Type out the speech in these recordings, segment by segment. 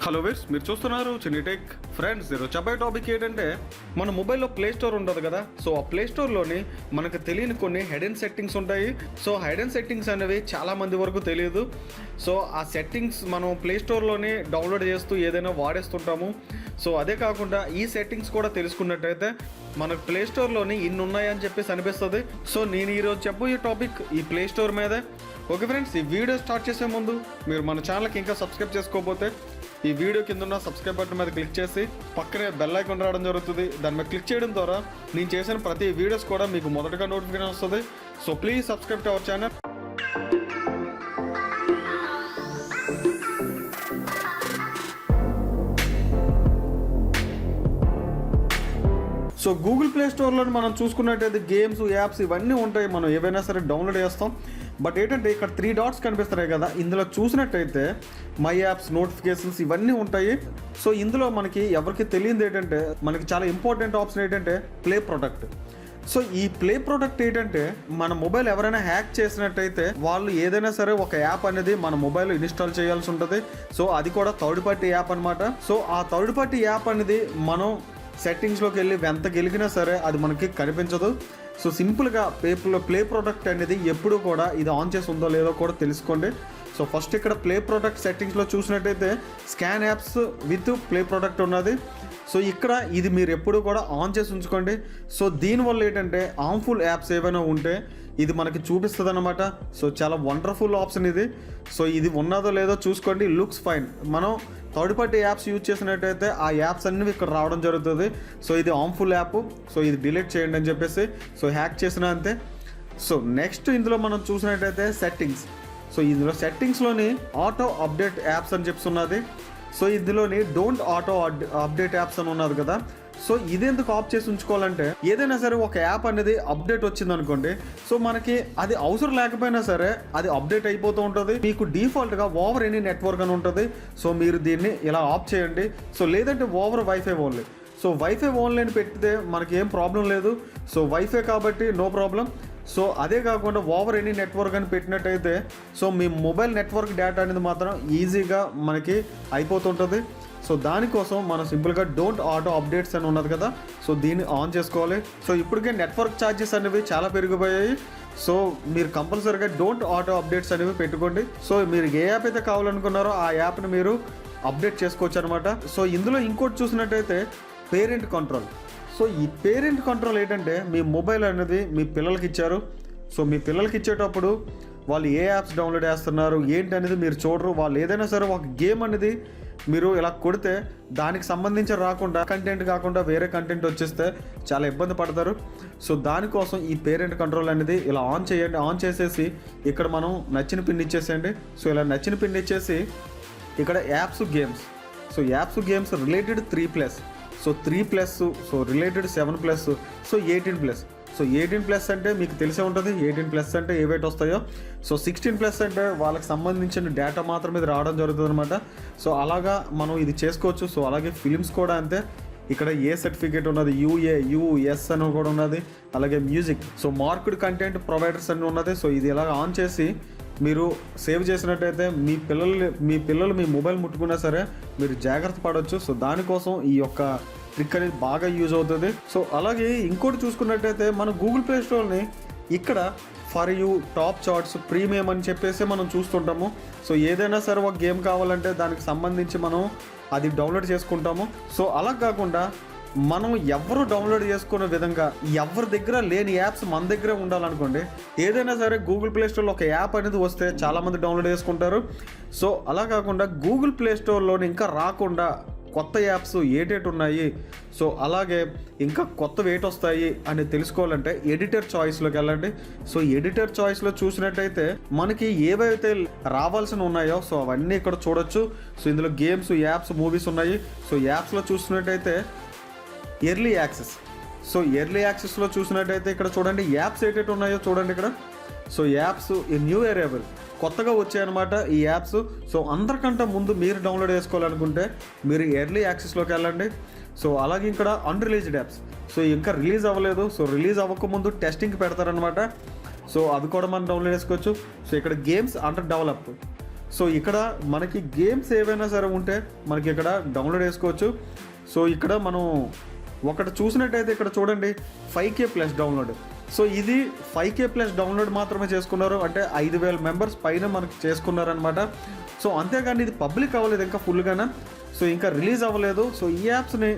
Hello వేస్ మీరు చూస్తున్నారు చిన్నిటెక్ friends. ఈరోజు చెప్పే టాపిక్ ఏంటంటే మన మొబైల్లో ప్లే స్టోర్ ఉంటుంది కదా. సో ఆ ప్లే స్టోర్లోని మనకు తెలియని కొన్ని హెడెన్ సెట్టింగ్స్ ఉంటాయి. సో హెడెన్ సెట్టింగ్స్ అనేవి చాలా మంది వరకు తెలియదు. సో ఆ సెట్టింగ్స్ మనం ప్లే స్టోర్లోనే డౌన్లోడ్ చేస్తూ ఏదైనా వాడేస్తుంటాము. సో అదే కాకుండా ఈ సెట్టింగ్స్ కూడా తెలుసుకున్నట్టయితే మనకు ప్లే స్టోర్లోని ఇన్ని ఉన్నాయని చెప్పేసి అనిపిస్తుంది. సో నేను ఈరోజు చెప్పబోయే టాపిక్ ఈ ప్లే స్టోర్ మీదే. ఓకే ఫ్రెండ్స్, ఈ వీడియో స్టార్ట్ చేసే ముందు మీరు మన ఛానల్కి ఇంకా సబ్స్క్రైబ్ చేసుకోకపోతే ఈ వీడియో కింద ఉన్న సబ్స్క్రైబ్ బటన్ మీద క్లిక్ చేసి పక్కనే బెల్ ఐకాన్ రావడం జరుగుతుంది. దాని మీద క్లిక్ చేయడం ద్వారా నేను చేసిన ప్రతి వీడియోస్ కూడా మీకు మొదటగా నోటిఫికేషన్ వస్తుంది. So please subscribe to our channel. So Google play స్టోర్లో మనం చూసుకున్నట్టయితే గేమ్స్, యాప్స్ ఇవన్నీ ఉంటాయి. మనం ఏవైనా సరే డౌన్లోడ్ చేస్తాం. బట్ ఏంటంటే ఇక్కడ 3 డాట్స్ కనిపిస్తున్నాయి కదా, ఇందులో చూసినట్టయితే మై యాప్స్, నోటిఫికేషన్స్ ఇవన్నీ ఉంటాయి. సో ఇందులో మనకి ఎవరికి తెలియదు ఏంటంటే మనకి చాలా ఇంపార్టెంట్ ఆప్షన్ ఏంటంటే ప్లే ప్రొటెక్ట్. సో ఈ ప్లే ప్రొటెక్ట్ ఏంటంటే మన మొబైల్ ఎవరైనా హ్యాక్ చేసినట్టయితే వాళ్ళు ఏదైనా సరే ఒక యాప్ అనేది మన మొబైల్లో ఇన్స్టాల్ చేయాల్సి ఉంటుంది. సో అది కూడా థర్డ్ పార్టీ యాప్ అనమాట. సో ఆ థర్డ్ పార్టీ యాప్ అనేది మనం సెట్టింగ్స్లోకి వెళ్ళి ఎంత గెలిగినా సరే అది మనకి కనిపించదు. సో సింపుల్గా ప్లే ప్రొటెక్ట్ అనేది ఎప్పుడు కూడా ఇది ఆన్ చేసి ఉందో లేదో కూడా తెలుసుకోండి. సో ఫస్ట్ ఇక్కడ ప్లే ప్రొటెక్ట్ సెట్టింగ్స్లో చూసినట్టయితే scan apps with play protect ఉన్నది. సో ఇక్కడ ఇది మీరు ఎప్పుడు కూడా ఆన్ చేసి ఉంచుకోండి. సో దీనివల్ల ఏంటంటే హార్మ్ఫుల్ యాప్స్ ఏవైనా ఉంటే ఇది మనకి చూపిస్తుంది అనమాట. సో చాలా వండర్ఫుల్ ఆప్షన్ ఇది. సో ఇది ఉన్నదో లేదో చూసుకోండి. Looks fine. మనం థర్డ్ పార్టీ యాప్స్ యూజ్ చేసినట్టయితే ఆ యాప్స్ అన్నీ ఇక్కడ రావడం జరుగుతుంది. సో ఇది హార్మ్ఫుల్ యాప్, సో ఇది డిలీట్ చేయండి అని చెప్పేసి. సో హ్యాక్ చేసిన అంతే. సో నెక్స్ట్ ఇందులో మనం చూసినట్టయితే సెట్టింగ్స్. సో ఇందులో సెట్టింగ్స్లోని ఆటో అప్డేట్ యాప్స్ అని చెప్తున్నది. సో ఇందులోని డోంట్ ఆటో అప్డేట్ యాప్స్ అని ఉన్నది కదా. సో ఇదెందుకు ఆఫ్ చేసి ఉంచుకోవాలంటే ఏదైనా సరే ఒక యాప్ అనేది అప్డేట్ వచ్చింది అనుకోండి, సో మనకి అది అవసరం లేకపోయినా సరే అది అప్డేట్ అయిపోతూ ఉంటుంది. మీకు డిఫాల్ట్గా ఓవర్ ఎనీ నెట్వర్క్ అని ఉంటుంది. సో మీరు దీన్ని ఇలా ఆఫ్ చేయండి. సో లేదంటే over wifi only. So wifi only అని పెట్టితే మనకి ఏం ప్రాబ్లం లేదు. సో వైఫై కాబట్టి నో ప్రాబ్లం. సో అదే కాకుండా ఓవర్ ఎనీ నెట్వర్క్ అని పెట్టినట్టయితే సో మీ మొబైల్ నెట్వర్క్ డేటా అనేది మాత్రం ఈజీగా మనకి అయిపోతుంటుంది. సో దానికోసం మనం సింపుల్గా డోంట్ ఆటో అప్డేట్స్ అని ఉన్నది కదా, సో దీన్ని ఆన్ చేసుకోవాలి. సో ఇప్పటికే నెట్వర్క్ ఛార్జెస్ అనేవి చాలా పెరిగిపోయాయి. సో మీరు కంపల్సరీగా డోంట్ ఆటో అప్డేట్స్ అనేవి పెట్టుకోండి. సో మీరు ఏ యాప్ అయితే కావాలనుకున్నారో ఆ యాప్ని మీరు అప్డేట్ చేసుకోవచ్చు అనమాట. సో ఇందులో ఇంకోటి చూసినట్టయితే పేరెంట్ కంట్రోల్. సో ఈ పేరెంట్ కంట్రోల్ ఏంటంటే మీ మొబైల్ అనేది మీ పిల్లలకి ఇచ్చారు. సో మీ పిల్లలకి ఇచ్చేటప్పుడు వాళ్ళు ఏ యాప్స్ డౌన్లోడ్ చేస్తున్నారు ఏంటి అనేది మీరు చూడరు. వాళ్ళు ఏదైనా సరే ఒక గేమ్ అనేది మీరు ఇలా కొడితే దానికి సంబంధించి రాకుండా కంటెంట్ కాకుండా వేరే కంటెంట్ వచ్చేస్తే చాలా ఇబ్బంది పడతారు. సో దానికోసం ఈ పేరెంట్ కంట్రోల్ అనేది ఇలా ఆన్ చేయండి. ఆన్ చేసేసి ఇక్కడ మనం నచ్చిన పిన్ ఇచ్చేసేయండి. సో ఇలా నచ్చిన పిన్ ఇచ్చేసి ఇక్కడ apps, games. So apps, games related 3+. So 3+, so related 7+, so 18+. So 18+ అంటే మీకు తెలిసే ఉంటుంది. 18+ అంటే ఏ వెయిట్ వస్తాయో. సో 16+ అంటే వాళ్ళకి సంబంధించిన డేటా మాత్రం ఇది రావడం జరుగుతుంది అనమాట. సో అలాగా మనం ఇది చేసుకోవచ్చు. సో అలాగే ఫిలిమ్స్ కూడా అంతే. ఇక్కడ ఏ సర్టిఫికేట్ ఉన్నది, యుఎస్ అని కూడా ఉన్నది. అలాగే music, so marked content providers అని ఉన్నది. సో ఇది ఇలాగ ఆన్ చేసి మీరు సేవ్ చేసినట్టయితే మీ పిల్లలు మీ మొబైల్ ముట్టుకున్నా సరే మీరు జాగ్రత్త పడవచ్చు. సో దానికోసం ఈ యొక్క ట్రిక్ అనేది బాగా యూజ్ అవుతుంది. సో అలాగే ఇంకోటి చూసుకున్నట్టయితే మన గూగుల్ ప్లే స్టోర్ని ఇక్కడ for you, top charts, premium అని చెప్పేసి మనం చూస్తుంటాము. సో ఏదైనా సరే ఒక గేమ్ కావాలంటే దానికి సంబంధించి మనం అది డౌన్లోడ్ చేసుకుంటాము. సో అలా కాకుండా మనం ఎవరు డౌన్లోడ్ చేసుకునే విధంగా ఎవరి దగ్గర లేని యాప్స్ మన దగ్గర ఉండాలనుకోండి. ఏదైనా సరే గూగుల్ ప్లే స్టోర్లో ఒక యాప్ అనేది వస్తే చాలామంది డౌన్లోడ్ చేసుకుంటారు. సో అలా కాకుండా గూగుల్ ప్లే స్టోర్లోని ఇంకా రాకుండా కొత్త యాప్స్ ఏటేటి ఉన్నాయి, సో అలాగే ఇంకా కొత్తవి ఏటి వస్తాయి అని తెలుసుకోవాలంటే ఎడిటర్ చాయిస్లోకి వెళ్ళండి. సో ఎడిటర్ చాయిస్లో చూసినట్టయితే మనకి ఏవైతే రావాల్సిన ఉన్నాయో సో అవన్నీ ఇక్కడ చూడొచ్చు. సో ఇందులో గేమ్స్, యాప్స్, మూవీస్ ఉన్నాయి. సో యాప్స్లో చూసినట్టయితే ఎర్లీ యాక్సెస్. సో ఎర్లీ యాక్సెస్లో చూసినట్టయితే ఇక్కడ చూడండి యాప్స్ ఏటేటి ఉన్నాయో చూడండి ఇక్కడ. సో యాప్స్ ఈ న్యూ అరైవల్ కొత్తగా వచ్చాయన్నమాట ఈ యాప్స్. సో అందరికంటే ముందు మీరు డౌన్లోడ్ చేసుకోవాలనుకుంటే మీరు ఎర్లీ యాక్సెస్లోకి వెళ్ళండి. సో అలాగే ఇక్కడ అన్రిలీజ్డ్ యాప్స్, సో ఇంకా రిలీజ్ అవ్వలేదు. సో రిలీజ్ అవ్వకముందు టెస్టింగ్కి పెడతారనమాట. సో అవి కూడా మనం డౌన్లోడ్ చేసుకోవచ్చు. సో ఇక్కడ గేమ్స్ అండర్ డెవలప్. సో ఇక్కడ మనకి గేమ్స్ ఏవైనా సరే ఉంటే మనకి ఇక్కడ డౌన్లోడ్ చేసుకోవచ్చు. సో ఇక్కడ మనం ఒకటి చూసినట్టయితే ఇక్కడ చూడండి 5K ప్లస్ డౌన్లోడ్. సో ఇది 5K ప్లస్ డౌన్లోడ్ మాత్రమే చేసుకున్నారు, అంటే 5,000 మెంబర్స్ పైన మనకి చేసుకున్నారనమాట. సో అంతేగాని ఇది పబ్లిక్ అవ్వలేదు ఇంకా ఫుల్గానే, సో ఇంకా రిలీజ్ అవ్వలేదు. సో ఈ యాప్స్ని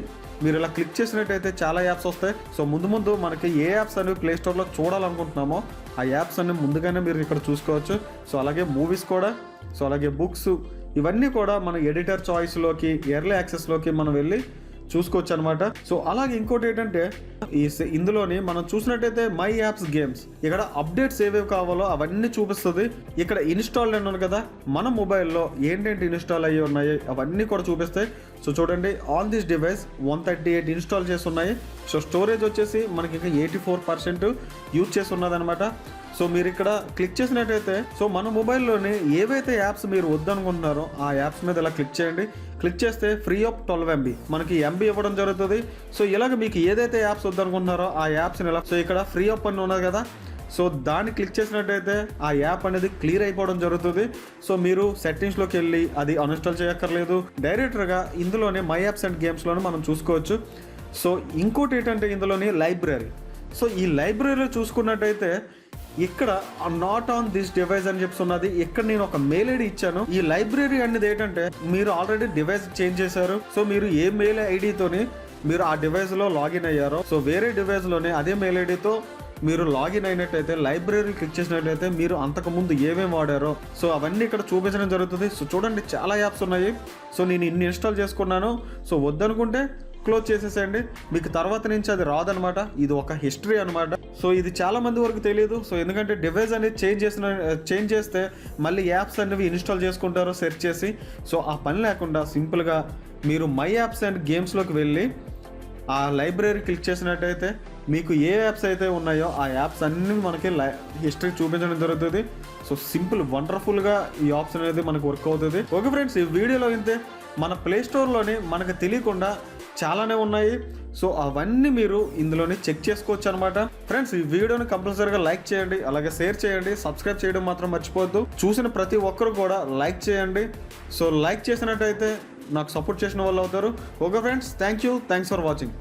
మీరు ఇలా క్లిక్ చేసినట్టయితే చాలా యాప్స్ వస్తాయి. సో ముందు మనకి ఏ యాప్స్ అనేవి ప్లేస్టోర్లో చూడాలనుకుంటున్నామో ఆ యాప్స్ అన్ని ముందుగానే మీరు ఇక్కడ చూసుకోవచ్చు. సో అలాగే మూవీస్ కూడా, సో అలాగే బుక్స్, ఇవన్నీ కూడా మన ఎడిటర్ చాయిస్లోకి, ఎర్లీ యాక్సెస్లోకి మనం వెళ్ళి చూసుకోవచ్చు అనమాట. సో అలాగే ఇంకోటి ఏంటంటే ఇందులోని మనం చూసినట్టయితే మై యాప్స్ గేమ్స్, ఇక్కడ అప్డేట్స్ ఏవేవి కావాలో అవన్నీ చూపిస్తుంది. ఇక్కడ ఇన్స్టాల్ అని ఉంది కదా, మన మొబైల్లో ఏంటంటే ఇన్స్టాల్ అయ్యి ఉన్నాయి అవన్నీ కూడా చూపిస్తాయి. సో చూడండి, ఆన్ దిస్ డివైస్ 138 ఇన్స్టాల్ చేసి ఉన్నాయి. సో స్టోరేజ్ వచ్చేసి మనకి ఇంకా 84% యూజ్ చేసి ఉన్నదనమాట. సో మీరు ఇక్కడ క్లిక్ చేసినట్టయితే సో మన మొబైల్లోని ఏవైతే యాప్స్ మీరు వద్దనుకుంటున్నారో ఆ యాప్స్ మీద ఇలా క్లిక్ చేయండి. క్లిక్ చేస్తే ఫ్రీ ఆఫ్ 12 MB మనకి MB ఇవ్వడం జరుగుతుంది. సో ఇలాగ మీకు ఏదైతే యాప్స్ వద్దనుకుంటున్నారో ఆ యాప్స్ని ఇలా, సో ఇక్కడ ఫ్రీ ఆఫ్ అని ఉన్నది కదా, సో దాన్ని క్లిక్ చేసినట్టయితే ఆ యాప్ అనేది క్లియర్ అయిపోవడం జరుగుతుంది. సో మీరు సెట్టింగ్స్లోకి వెళ్ళి అది అన్ఇన్స్టాల్ చేయక్కర్లేదు, డైరెక్ట్గా ఇందులోనే మై యాప్స్ అండ్ గేమ్స్లోనే మనం చూసుకోవచ్చు. సో ఇంకోటి ఏంటంటే ఇందులోని లైబ్రరీ. సో ఈ లైబ్రరీలో చూసుకున్నట్టయితే ఇక్కడ నాట్ ఆన్ దిస్ డివైస్ అని చెప్తున్నది. ఇక్కడ నేను ఒక మెయిల్ ఐడి ఇచ్చాను. ఈ లైబ్రరీ అనేది ఏంటంటే మీరు ఆల్రెడీ డివైస్ చేంజ్ చేశారు, సో మీరు ఏ మెయిల్ ఐడితోని మీరు ఆ డివైస్లో లాగిన్ అయ్యారో, సో వేరే డివైస్లోనే అదే మెయిల్ ఐడితో మీరు లాగిన్ అయినట్టయితే లైబ్రరీ క్లిక్ చేసినట్టయితే మీరు అంతకుముందు ఏమేమి వాడారో సో అవన్నీ ఇక్కడ చూపించడం జరుగుతుంది. సో చూడండి, చాలా యాప్స్ ఉన్నాయి. సో నేను ఇన్ని ఇన్స్టాల్ చేసుకున్నాను. సో వద్దనుకుంటే క్లోజ్ చేసేసేయండి, మీకు తర్వాత నుంచి అది రాదనమాట. ఇది ఒక హిస్టరీ అనమాట. సో ఇది చాలా మంది వరకు తెలియదు. సో ఎందుకంటే డివైస్ అనేది చేంజ్ చేస్తే మళ్ళీ యాప్స్ అనేవి ఇన్స్టాల్ చేసుకుంటారు సెర్చ్ చేసి. సో ఆ పని లేకుండా సింపుల్గా మీరు మై యాప్స్ అండ్ గేమ్స్లోకి వెళ్ళి ఆ లైబ్రరీ క్లిక్ చేసినట్టయితే మీకు ఏ యాప్స్ అయితే ఉన్నాయో ఆ యాప్స్ అన్నీ మనకి హిస్టరీ చూపించడం జరుగుతుంది. సో సింపుల్ వండర్ఫుల్గా ఈ ఆప్షన్ అనేది మనకు వర్క్ అవుతుంది. ఓకే ఫ్రెండ్స్, ఈ వీడియోలో ఇంతే. మన ప్లేస్టోర్లోని మనకు తెలియకుండా చాలానే ఉన్నాయి. సో అవన్నీ మీరు ఇందులోనే చెక్ చేసుకోవచ్చు అనమాట. ఫ్రెండ్స్, ఈ వీడియోని కంపల్సరీగా లైక్ చేయండి, అలాగే షేర్ చేయండి, సబ్స్క్రైబ్ చేయడం మాత్రం మర్చిపోవద్దు. చూసిన ప్రతి ఒక్కరు కూడా లైక్ చేయండి. సో లైక్ చేసినట్టయితే నాకు సపోర్ట్ చేసిన వాళ్ళు అవుతారు. Okay friends, thanks for watching.